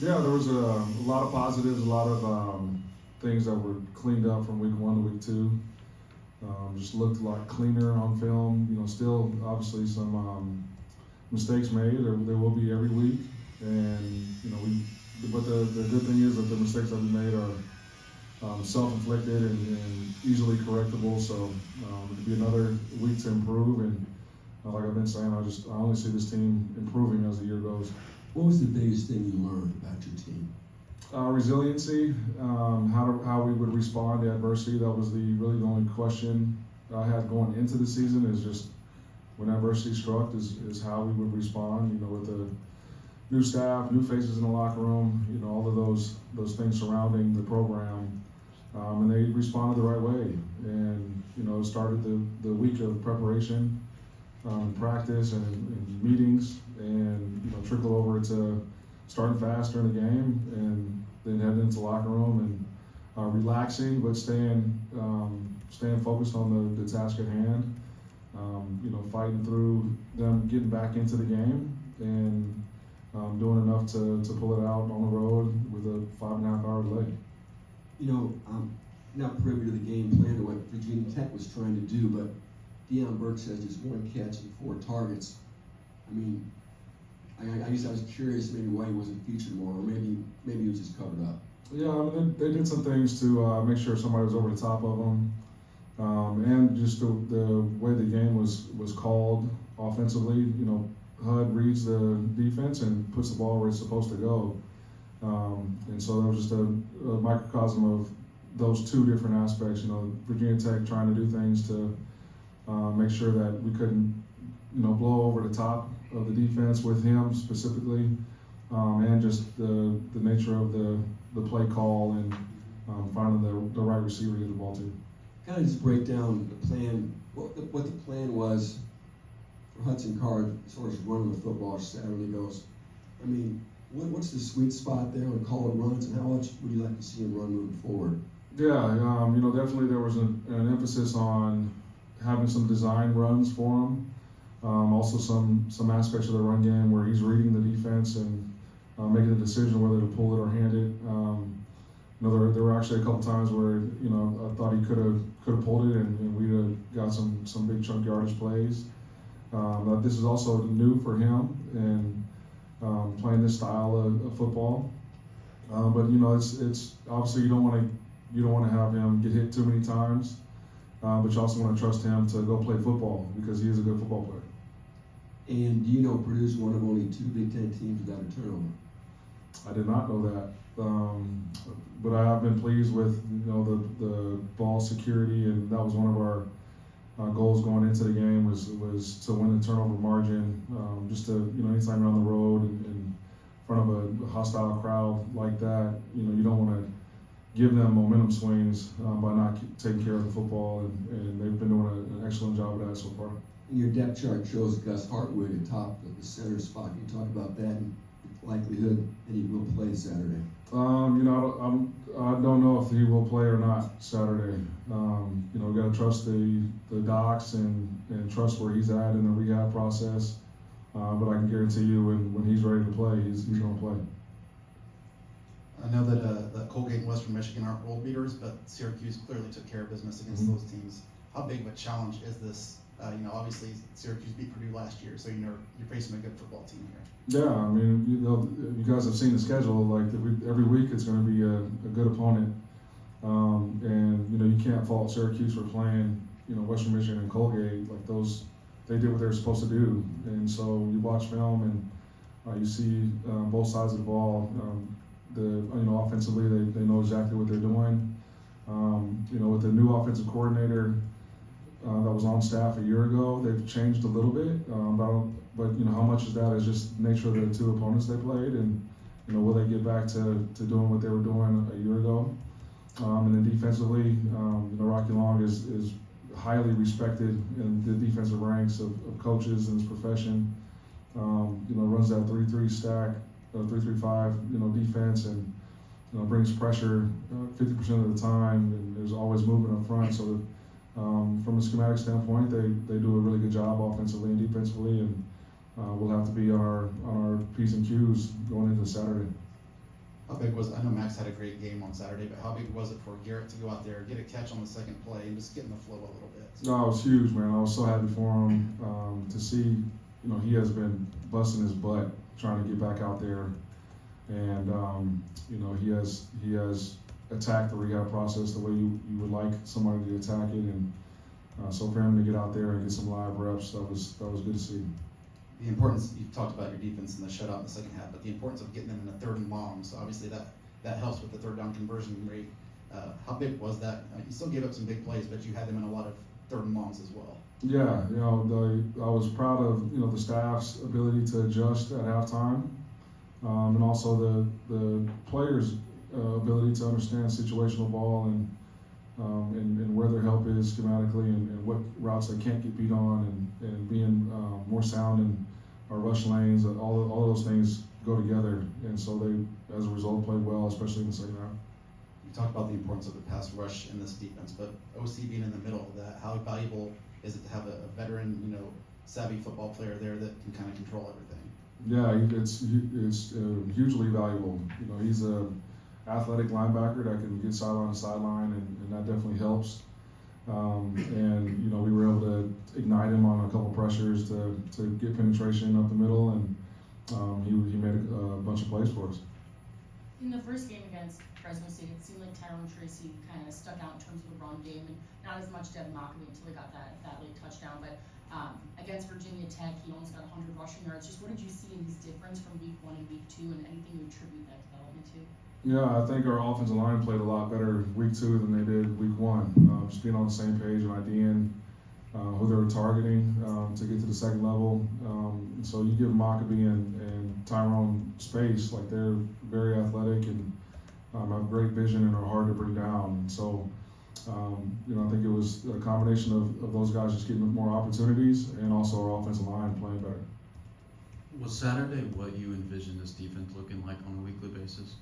Yeah, there was a lot of positives, a lot of things that were cleaned up from week 1 to week 2. Just looked a lot cleaner on film. Still obviously some mistakes made. There will be every week, and But the good thing is that the mistakes that we made are self-inflicted and easily correctable. So it'll be another week to improve. And like I've been saying, I only see this team improving as the year goes. What was the biggest thing you learned about your team? Resiliency, how we would respond to adversity. That was really the only question I had going into the season. Is just when adversity struck, is how we would respond. With the new staff, new faces in the locker room. All of those things surrounding the program, and they responded the right way. And it started the week of preparation, practice, and meetings, and trickled over to starting fast during the game, and then heading into the locker room and relaxing, but staying focused on the task at hand. Fighting through them getting back into the game and doing enough to pull it out on the road with a 5.5-hour delay. I'm not privy to the game plan or what Virginia Tech was trying to do, but Deion Burks has just 1 catch and 4 targets. I guess I was curious maybe why he wasn't featured more, or maybe he was just covered up. Yeah, they did some things to make sure somebody was over the top of them, and just the way the game was called offensively. HUD reads the defense and puts the ball where it's supposed to go, and so there was just a microcosm of those 2 different aspects. Virginia Tech trying to do things to make sure that we couldn't blow over the top of the defense with him specifically, and just the nature of the play call and finding the right receiver to get the ball to. Kind of just break down the plan, what the plan was for Hudson Card as far as running the football as Saturday goes. What's the sweet spot there on calling runs, and how much would you like to see him run moving forward? Yeah, definitely there was an emphasis on having some design runs for him. Also some aspects of the run game where he's reading the defense and making the decision whether to pull it or hand it. There were actually a couple times where I thought he could have pulled it and we'd have got some big chunk yardage plays. But this is also new for him and playing this style of football. But it's obviously you don't want to have him get hit too many times, but you also want to trust him to go play football because he is a good football player. And Purdue's one of only 2 Big Ten teams without a turnover. I did not know that, but I have been pleased with the ball security, and that was one of our goals going into the game was to win the turnover margin. Just to anytime you're on the road and in front of a hostile crowd like that, you don't want to give them momentum swings by not taking care of the football, and they've been doing an excellent job of that so far. Your depth chart shows Gus Hartwig at top of the center spot. Can you talk about that and the likelihood that he will play Saturday? I don't know if he will play or not Saturday. We got to trust the docs and trust where he's at in the rehab process. But I can guarantee you when he's ready to play, he's going to play. I know that Colgate and Western Michigan aren't world beaters, but Syracuse clearly took care of business against those teams. How big of a challenge is this? Obviously Syracuse beat Purdue last year, so you're facing a good football team here. Yeah, you guys have seen the schedule. Like every week, it's going to be a good opponent, and you can't fault Syracuse for playing Western Michigan and Colgate. Like those, they did what they were supposed to do, and so you watch film and you see both sides of the ball. Offensively, they know exactly what they're doing. With the new offensive coordinator that was on staff a year ago, they've changed a little bit. But how much is that is just nature of the 2 opponents they played, and will they get back to doing what they were doing a year ago? And then defensively, Rocky Long is highly respected in the defensive ranks of coaches in his profession. Runs that 3-3 stack, 3-3-5, defense, and brings pressure 50% of the time, and there's always movement up front. So from a schematic standpoint, they do a really good job offensively and defensively, and we'll have to be on our P's and Q's going into Saturday. How big was, I know Max had a great game on Saturday, but how big was it for Garrett to go out there, get a catch on the second play, and just get in the flow a little bit? No, it was huge, man. I was so happy for him to see. You know, he has been busting his butt trying to get back out there, and you know, he has attacked the rehab process the way you would like somebody to attack it, and so for him to get out there and get some live reps, that was good to see. The importance, you talked about your defense and the shutout in the second half, but the importance of getting them in the third and long, so obviously that helps with the third down conversion rate. How big was that? You still gave up some big plays, but you had them in a lot of third and longs as well. Yeah, you know, I was proud of, you know, the staff's ability to adjust at halftime, and also the players' ability to understand situational ball and where their help is schematically and what routes they can't get beat on and being more sound in our rush lanes. All of those things go together, and so they, as a result, played well, especially in the second half. You talked about the importance of the pass rush in this defense, but OC being in the middle of that, how valuable is it to have a veteran, you know, savvy football player there that can kind of control everything? Yeah, it's hugely valuable. You know, he's a athletic linebacker that can get sideline to sideline, and that definitely helps. And you know, we were able to ignite him on a couple pressures to get penetration up the middle, and he made a bunch of plays for us. In the first game against Fresno State, it seemed like Tyrone Tracy kind of stuck out in terms of the run game, and not as much Devin Mockney until he got that late touchdown. But against Virginia Tech, he almost got 100 rushing yards. Just what did you see in his difference from week 1 and week 2, and anything you attribute that development to? Yeah, I think our offensive line played a lot better week 2 than they did week 1. Just being on the same page and IDing who they were targeting to get to the second level. So you give Mockabee and Tyrone space, like they're very athletic and have great vision and are hard to bring down. And so, you know, I think it was a combination of those guys just getting more opportunities and also our offensive line playing better. Was Saturday what you envisioned this defense looking like on a weekly basis?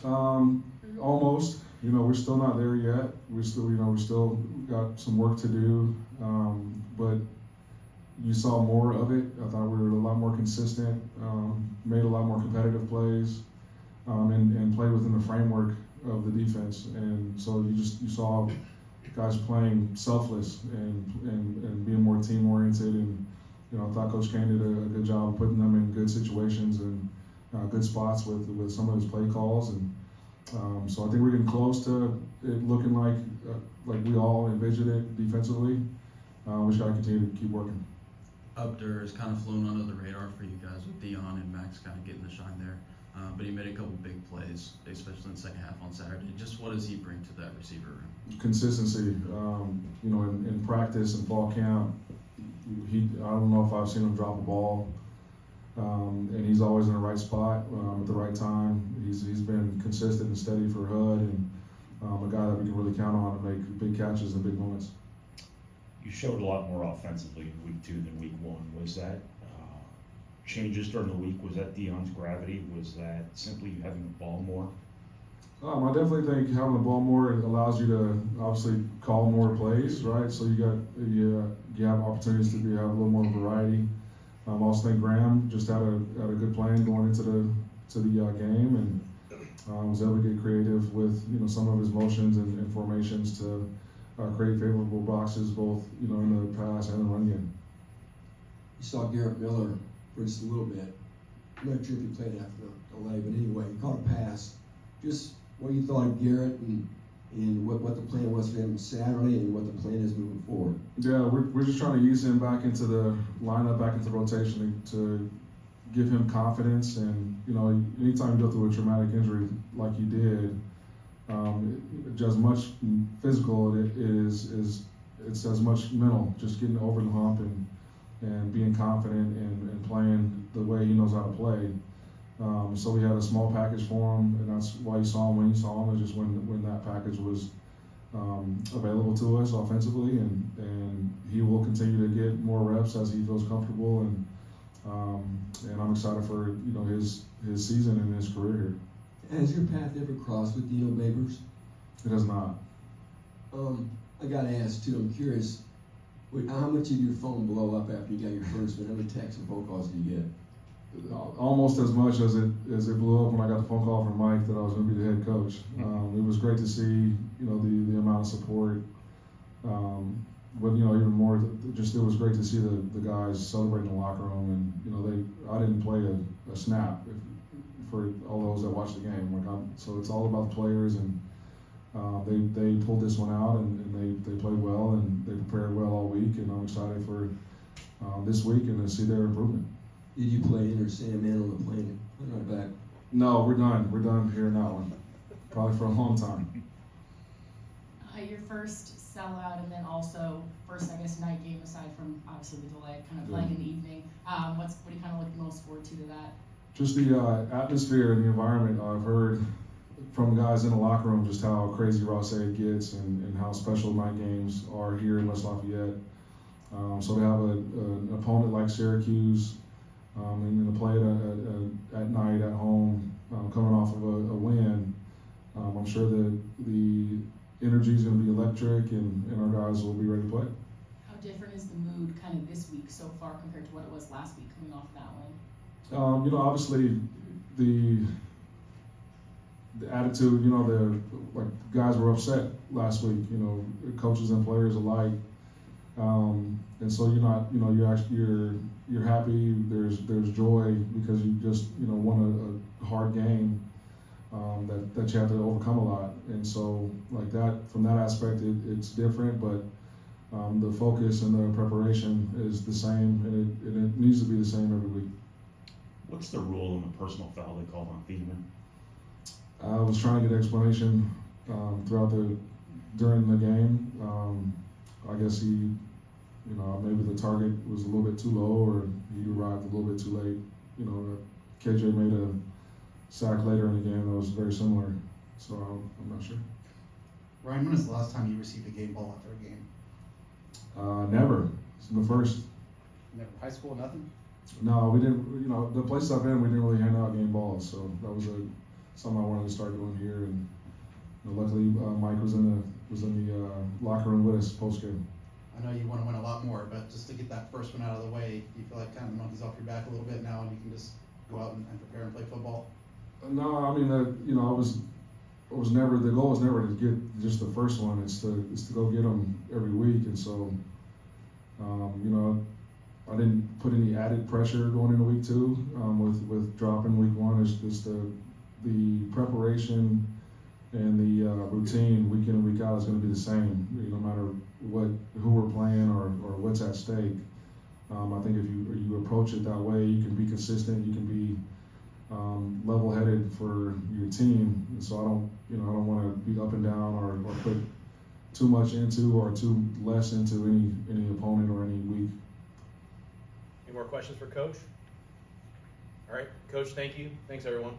Almost. You know, we're still not there yet. We still got some work to do. But you saw more of it. I thought we were a lot more consistent, made a lot more competitive plays, and played within the framework of the defense. And so you saw guys playing selfless and being more team oriented. And you know, I thought Coach Kane did a good job of putting them in good situations and good spots with some of his play calls. And so I think we're getting close to it looking like we all envisioned it defensively. We just got to continue to keep working. Upder has kind of flown under the radar for you guys with Dion and Max kind of getting the shine there. But he made a couple big plays, especially in the second half on Saturday. Just what does he bring to that receiver room? Consistency. You know, in practice and fall camp, I don't know if I've seen him drop a ball. And he's always in the right spot at the right time. He's been consistent and steady for HUD, and a guy that we can really count on to make big catches and big moments. You showed a lot more offensively in week 2 than week 1. Was that changes during the week? Was that Dion's gravity? Was that simply you having the ball more? I definitely think having the ball more allows you to obviously call more plays, right? So you have opportunities to have a little more variety. I also think Graham just had a good plan going into the game, and was able to get creative with some of his motions and formations to create favorable boxes, both in the pass and the run game. You saw Garrett Miller for just a little bit. I'm not sure if he played after the delay, but anyway, he caught a pass. Just what you thought of Garrett and what the plan was for him Saturday and what the plan is moving forward. Yeah, we're just trying to ease him back into the lineup, back into rotation to give him confidence. And anytime you go through a traumatic injury like you did, just as much physical it's as much mental. Just getting over the hump and being confident and playing the way he knows how to play. So we had a small package for him, and that's why you saw him when you saw him, is just when that package was available to us offensively, and he will continue to get more reps as he feels comfortable, and I'm excited for his season and his career here. Has your path ever crossed with Dino Babers? It has not. I got to ask too, I'm curious, how much did your phone blow up after you got your first one? How many texts and phone calls did you get? almost as much as it blew up when I got the phone call from Mike that I was going to be the head coach. It was great to see, the amount of support. But even more, just it was great to see the guys celebrating in the locker room, and I didn't play a snap for all those that watched the game. So it's all about the players, and they pulled this one out, and they played well, and they prepared well all week, and I'm excited for this week and to see their improvement. Did you play in or stand man on the plane right back? No, we're done. We're done hearing that one. Probably for a long time. Your first sellout, and then also first, I guess, night game aside from obviously the delay, kind of playing in the evening. What do you kind of look most forward to that? Just the atmosphere and the environment. I've heard from guys in the locker room just how crazy Ross A gets and how special night games are here in West Lafayette. So to have an opponent like Syracuse and to play it at night at home, coming off of a win, I'm sure that the energy is going to be electric, and our guys will be ready to play. How different is the mood kind of this week so far compared to what it was last week coming off that one? Obviously the attitude, the guys were upset last week, coaches and players alike. And so you're not, you're happy, there's joy because you just, won a hard game. That you have to overcome a lot, and so like that from that aspect it's different, but the focus and the preparation is the same, and it needs to be the same every week. What's the rule on the personal foul they called on Thiedemann? I was trying to get explanation during the game. I guess he, maybe the target was a little bit too low, or he arrived a little bit too late. KJ made a sack later in the game that was very similar, so I'm not sure. Ryan, when was the last time you received a game ball after a game? Never. It's the first. Never. High school, nothing? No, we didn't. The places I've been, we didn't really hand out game balls, so that was something I wanted to start doing here. And luckily, Mike was in the locker room with us post game. I know you want to win a lot more, but just to get that first one out of the way, do you feel like kind of the monkey's off your back a little bit now, and you can just go out and prepare and play football? No, I mean, it was never, the goal was never to get just the first one. It's to go get them every week, and so, I didn't put any added pressure going into week 2 with dropping week 1. It's just the preparation and the routine week in and week out is going to be the same, no matter who we're playing or what's at stake. I think if you approach it that way, you can be consistent, you can be level-headed for your team, and so I don't want to be up and down or put too much into or too less into any opponent or any week. Any more questions for Coach? All right, Coach, thank you. Thanks, everyone.